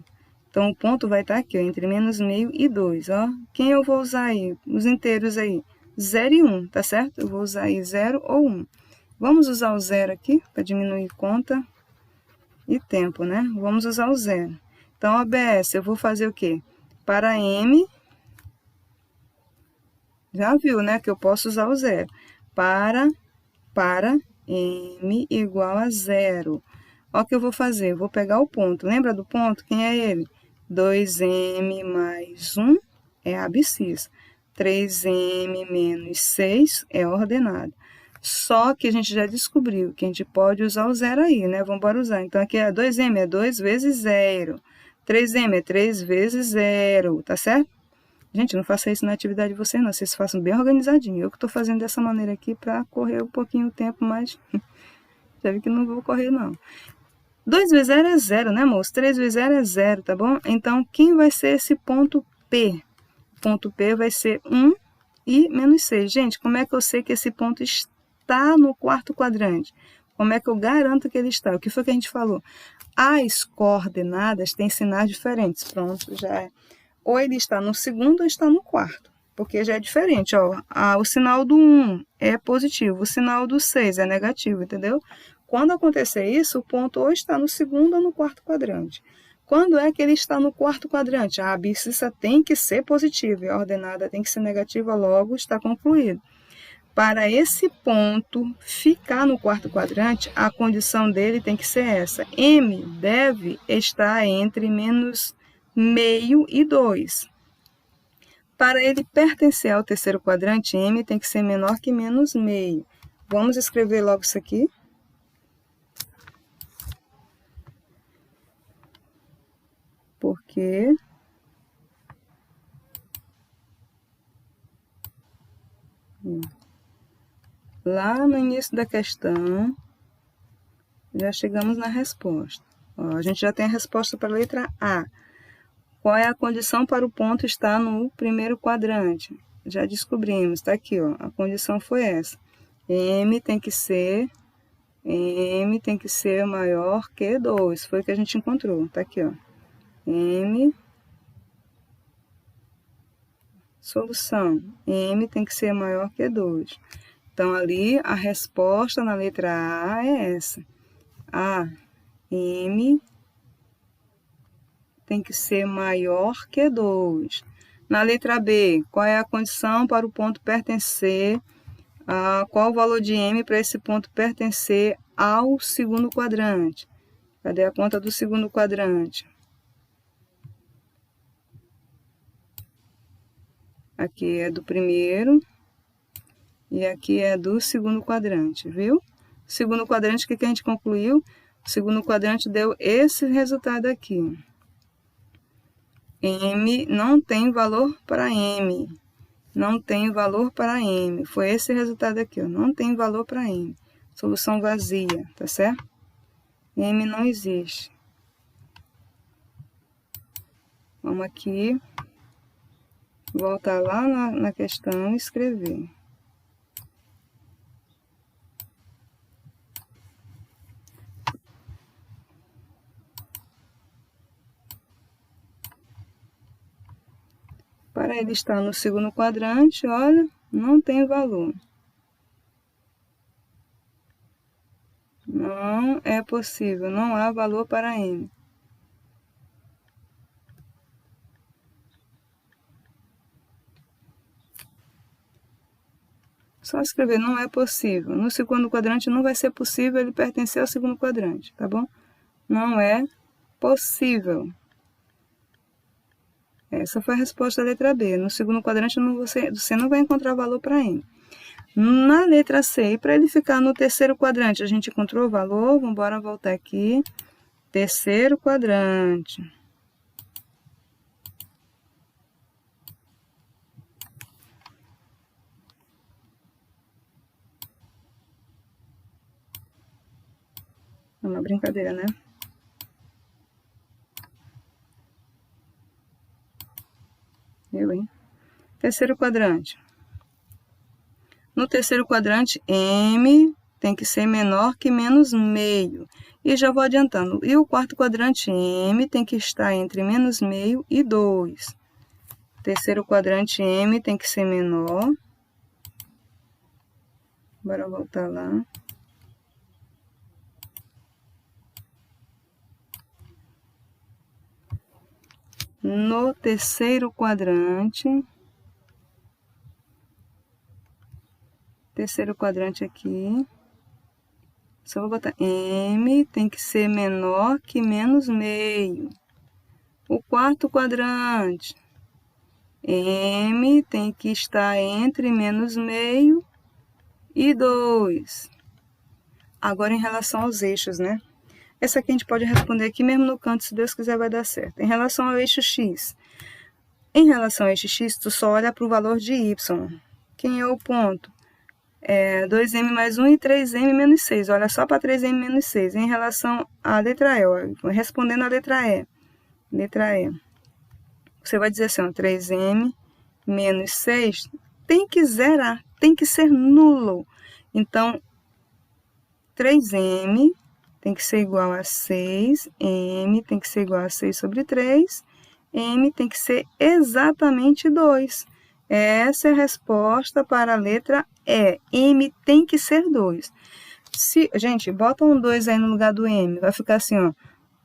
Então, o ponto vai estar aqui, ó, entre menos meio e 2, ó. Quem eu vou usar aí? Os inteiros aí, 0 e 1, tá certo? Eu vou usar aí 0 ou 1. Vamos usar o 0 aqui, para diminuir conta e tempo, né? Vamos usar o 0. Então, OBS, eu vou fazer o quê? Para M, já viu, né? Que eu posso usar o 0. Para M igual a 0. Olha o que eu vou fazer. Eu vou pegar o ponto. Lembra do ponto? Quem é ele? 2M mais 1 é abscissa. 3M menos 6 é ordenado. Só que a gente já descobriu que a gente pode usar o 0 aí, né? Vamos embora usar. Então, aqui é 2M, é 2 vezes 0. 3M é 3 vezes 0, tá certo? Gente, não faça isso na atividade de vocês, não. Vocês façam bem organizadinho. Eu que estou fazendo dessa maneira aqui para correr um pouquinho o tempo, mas já vi que não vou correr, não. 2 vezes 0 é 0, né, moço? 3 vezes 0 é 0, tá bom? Então, quem vai ser esse ponto P? O ponto P vai ser 1 e menos 6. Gente, como é que eu sei que esse ponto está no quarto quadrante? Como é que eu garanto que ele está? O que foi que a gente falou? As coordenadas têm sinais diferentes. Pronto, já é. Ou ele está no segundo ou está no quarto, porque já é diferente, ó. O sinal do 1 é positivo, o sinal do 6 é negativo, entendeu? Quando acontecer isso, o ponto ou está no segundo ou no quarto quadrante. Quando é que ele está no quarto quadrante? A abscissa tem que ser positiva e a ordenada tem que ser negativa, logo está concluído. Para esse ponto ficar no quarto quadrante, a condição dele tem que ser essa. M deve estar entre menos meio e 2. Para ele pertencer ao terceiro quadrante, M tem que ser menor que menos meio. Vamos escrever logo isso aqui. Porque lá no início da questão, já chegamos na resposta. Ó, a gente já tem a resposta para a letra A. Qual é a condição para o ponto estar no primeiro quadrante? Já descobrimos, está aqui, ó. A condição foi essa. M tem que ser maior que 2. Foi o que a gente encontrou. Está aqui, ó. M, solução. M tem que ser maior que 2. Então, ali, a resposta na letra A é essa. A, M tem que ser maior que 2. Na letra B, qual é a condição para o ponto pertencer, qual o valor de M para esse ponto pertencer ao segundo quadrante? Cadê a conta do segundo quadrante? Aqui é do primeiro e aqui é do segundo quadrante, viu? Segundo quadrante, o que a gente concluiu? O segundo quadrante deu esse resultado aqui. M não tem valor para M. Não tem valor para M. Foi esse resultado aqui, ó. Não tem valor para M. Solução vazia, tá certo? M não existe. Vamos aqui. Voltar lá na questão e escrever. Para ele estar no segundo quadrante, olha, não tem valor. Não é possível, não há valor para M. Só escrever, não é possível. No segundo quadrante não vai ser possível ele pertencer ao segundo quadrante, tá bom? Não é possível. Essa foi a resposta da letra B. No segundo quadrante você não vai encontrar valor para M. Na letra C, para ele ficar no terceiro quadrante, a gente encontrou o valor. Vamos embora voltar aqui. Terceiro quadrante. É uma brincadeira, né? Eu, hein? Terceiro quadrante. No terceiro quadrante, M tem que ser menor que menos meio. E já vou adiantando. E o quarto quadrante, M tem que estar entre menos meio e 2. Terceiro quadrante, M tem que ser menor. Bora voltar lá. No terceiro quadrante aqui, só vou botar M tem que ser menor que menos meio. O quarto quadrante, M tem que estar entre menos meio e 2. Agora, em relação aos eixos, né? Essa aqui a gente pode responder aqui mesmo no canto, se Deus quiser vai dar certo. Em relação ao eixo X. Em relação ao eixo X, tu só olha para o valor de Y. Quem é o ponto? 2M mais 1 e 3M menos 6. Olha só para 3M menos 6. Em relação à letra E, ó, respondendo a letra E. Letra E. Você vai dizer assim, ó, 3M menos 6 tem que zerar, tem que ser nulo. Então, 3M tem que ser igual a 6, M tem que ser igual a 6 sobre 3, M tem que ser exatamente 2. Essa é a resposta para a letra E. M tem que ser 2. Gente, bota um 2 aí no lugar do M. Vai ficar assim, ó.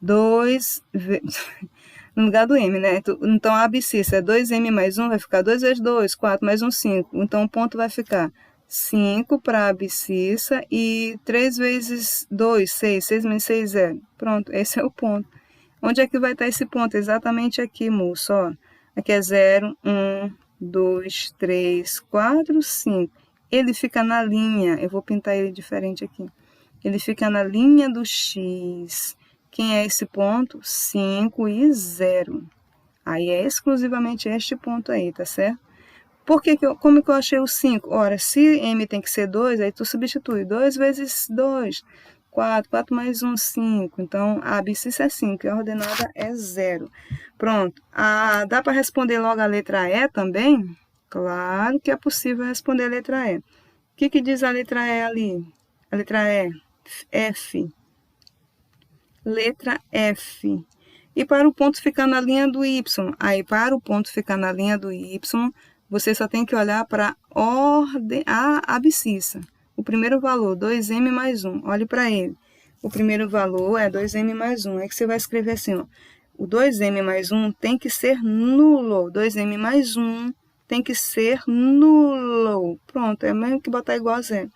2 no lugar do M, né? Então, a abscissa é 2M mais 1, vai ficar 2 vezes 2, 4 mais 1, 5. Então, o ponto vai ficar 5 para a abscissa e 3 vezes 2, 6. 6 menos 6, 0. Pronto, esse é o ponto. Onde é que vai estar esse ponto? Exatamente aqui, moço, ó. Aqui é 0, 1, 2, 3, 4, 5. Ele fica na linha, eu vou pintar ele diferente aqui. Ele fica na linha do X. Quem é esse ponto? 5 e 0. Aí é exclusivamente este ponto aí, tá certo? Como que eu achei o 5? Ora, se M tem que ser 2, aí tu substitui 2 vezes 2, 4, 4 mais 1, 5. Então, a abscissa é 5 e a ordenada é 0. Pronto. Dá para responder logo a letra E também? Claro que é possível responder a letra E. O que diz a letra E ali? A letra E. F. Letra F. E para o ponto ficar na linha do Y? Aí, para o ponto ficar na linha do Y, você só tem que olhar para a abscissa. O primeiro valor, 2m mais 1. Olhe para ele. O primeiro valor é 2m mais 1. Aí que você vai escrever assim, ó. O 2m mais 1 tem que ser nulo. 2m mais 1 tem que ser nulo. Pronto, é mesmo que botar igual a 0.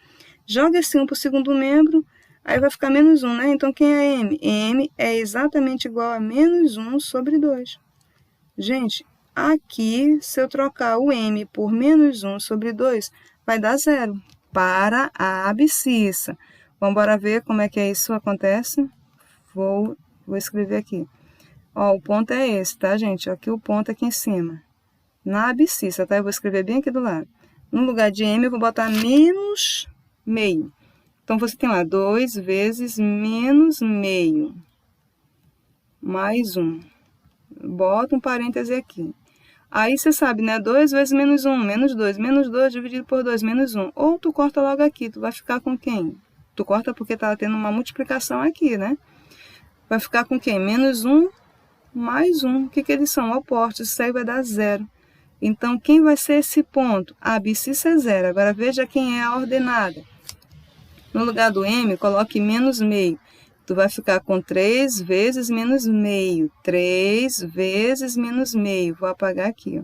Joga esse 1 para o segundo membro, aí vai ficar menos 1, né? Então, quem é M? M é exatamente igual a menos 1 sobre 2. Gente, aqui, se eu trocar o M por menos 1 sobre 2, vai dar 0 para a abscissa. Vamos embora ver como é que isso acontece? Vou escrever aqui. Ó, o ponto é esse, tá, gente? Aqui o ponto aqui em cima. Na abscissa, tá? Eu vou escrever bem aqui do lado. No lugar de M, eu vou botar menos meio. Então, você tem lá 2 vezes menos meio. Mais 1. Bota um parêntese aqui. Aí, você sabe, né? 2 vezes menos 1, menos 2. Menos 2 dividido por 2, menos 1. Ou tu corta logo aqui, tu vai ficar com quem? Tu corta porque tá tendo uma multiplicação aqui, né? Vai ficar com quem? Menos 1 mais 1. O que eles são? Opostos. Isso aí vai dar 0. Então, quem vai ser esse ponto? A abscissa é 0. Agora, veja quem é a ordenada. No lugar do M, coloque menos meio. Tu vai ficar com 3 vezes menos meio. 3 vezes menos meio. Vou apagar aqui, ó.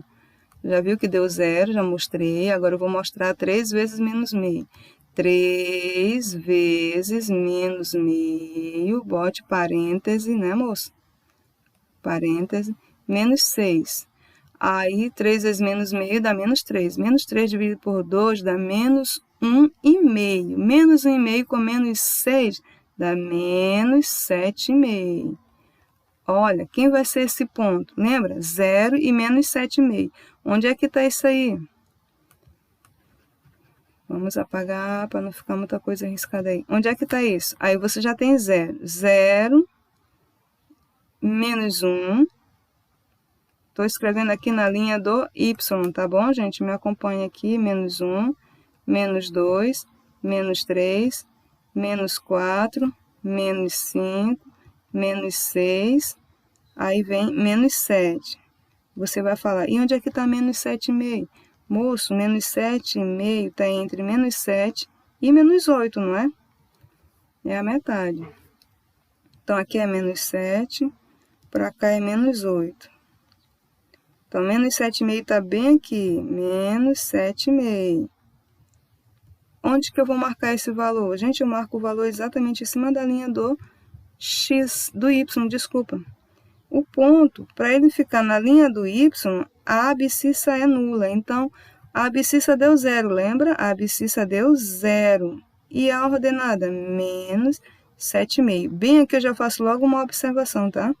Já viu que deu 0, já mostrei. Agora eu vou mostrar 3 vezes menos meio. 3 vezes menos meio. Bote parêntese, né, moço? Parêntese. Menos 6. Aí, 3 vezes menos meio dá menos 3. Menos 3 dividido por 2 dá menos 1,5. Menos 1,5 com menos 6 dá menos 7,5. Olha, quem vai ser esse ponto? Lembra? 0 e menos 7,5. Onde é que está isso aí? Vamos apagar para não ficar muita coisa arriscada aí. Onde é que está isso? Aí você já tem 0. 0 menos 1. Estou escrevendo aqui na linha do Y, tá bom, gente? Me acompanha aqui. Menos 1, menos 2, menos 3, menos 4, menos 5, menos 6. Aí vem menos 7. Você vai falar, e onde é que está menos 7,5? Moço, menos 7,5 está entre menos 7 e menos 8, não é? É a metade. Então, aqui é menos 7, para cá é menos 8. Então, menos 7,5 está bem aqui, menos 7,5. Onde que eu vou marcar esse valor? Gente, eu marco o valor exatamente em cima da linha do X, do Y, desculpa. O ponto, para ele ficar na linha do Y, a abscissa é nula. Então, a abscissa deu 0, lembra? A abscissa deu 0. E a ordenada? Menos 7,5. Bem aqui eu já faço logo uma observação, tá?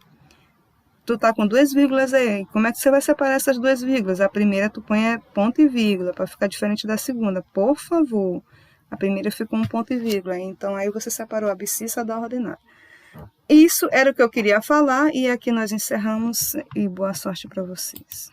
Tu tá com 2 vírgulas aí. Como é que você vai separar essas 2 vírgulas? A primeira tu põe ponto e vírgula, para ficar diferente da segunda. Por favor. A primeira ficou um ponto e vírgula. Então, aí você separou a abscissa da ordenada. Isso era o que eu queria falar e aqui nós encerramos e boa sorte para vocês.